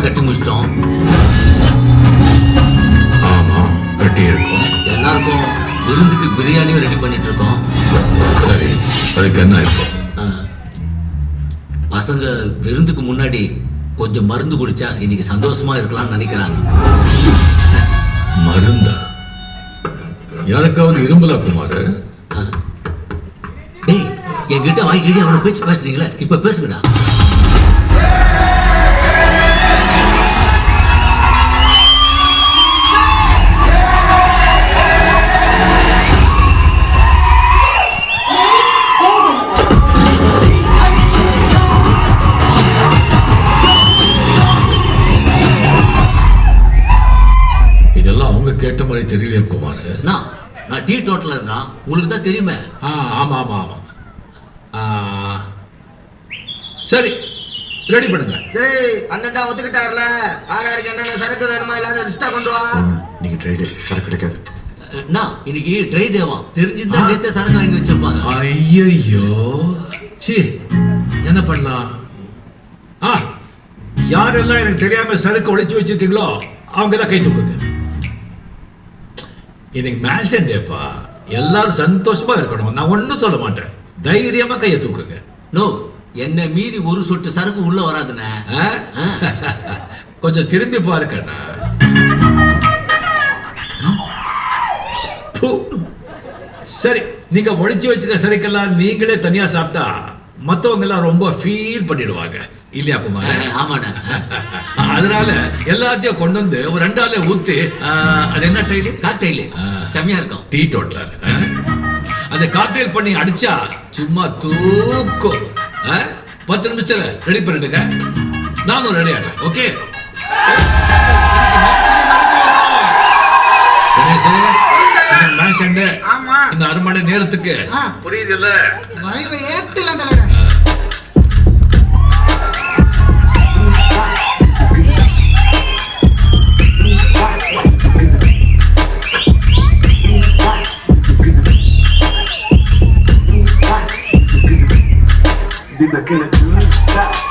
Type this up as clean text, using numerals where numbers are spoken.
கட்டி முடிச்சிட்டோம். ஆமா, கட்டி இருக்கோம். எல்லாருக்கும் விருந்துக்கு பிரியாணியும் ரெடி பண்ணிட்டு இருக்கோம். சரி, அதுக்கு என்ன இப்போ? பசங்க விருந்துக்கு முன்னாடி கொஞ்சம் மருந்து குடிச்சா இன்னைக்கு சந்தோஷமா இருக்கலாம்னு நினைக்கிறாங்க. மருந்தா? யாருக்காவது இரும்பலா குமார்? டேய், என்கிட்ட வாங்கிட்டு அவனை பேச்சு பேசுறீங்களா? இப்ப பேசுங்கடா. இதெல்லாம் அவங்க கேட்ட மாதிரி தெரியலையா குமார்? நான் டீ டோட்டல் இருக்கான், உங்களுக்கு தான் தெரியுமே. ஆமா ஆமா ஆமா. சரி, ரெடி பண்ணுங்க. டேய், அண்ணன் தான் ஒத்துக்கிட்டார்ல. ஆறாருக்கு என்னென்ன சரக்கு வேணுமா எல்லாரும் லிஸ்டா கொண்டு வா. நீங்க ட்ரைடு சரக்கு கிடைக்காது. இன்னைக்கு ட்ரை டேவா, தெரிஞ்சிருந்தா சேர்த்து சரக்கு வாங்கி வச்சிருப்பாங்க. ஐயோ, சி, என்ன பண்ணலாம்? யாரெல்லாம் எனக்கு தெரியாம சரக்கு ஒளிச்சு வச்சிருக்கீங்களோ அவங்க தான் கை தூக்குங்க. இன்னைக்கு மேஷன் டேப்பா, எல்லாரும் சந்தோஷமா இருக்கணும். நான் ஒன்னும் சொல்ல மாட்டேன், தைரியமா கையை தூக்குங்க. நோ, என்ன மீறி ஒரு சொட்டு சரக்கு உள்ள வராதுண்ணே. கொஞ்சம் திரும்பி பாருக்கண்ணா. சரி, நீங்க ஒளிச்சு வச்சுக்க சரக்கெல்லாம் நீங்களே தனியா சாப்பிட்டா மத்தவங்க எல்லாம் ரொம்ப ஃபீல் பண்ணிடுவாங்க இல்லையா குமார்? ஆமாண்ணா. அதனால எல்லாத்தையும் கொண்டு வந்து ஒரு 2 ஆளே ஊத்தி, அது என்ன டைலு? காக்டெயில் செம்மையா இருக்கும். டீ டோட்டலா அந்த காக்டெயில் பண்ணி அடிச்சா சும்மா தூக்கும். 10 நிமிஷத்துல ரெடி பண்ணிட்டுங்க, நானும் ரெடி ஆடுறேன். ஓகே இந்த 1/2 மணி நேரத்துக்கு புரியுதுல்ல? ஏத்தலாம் தலைவரே. Dime que le gusta.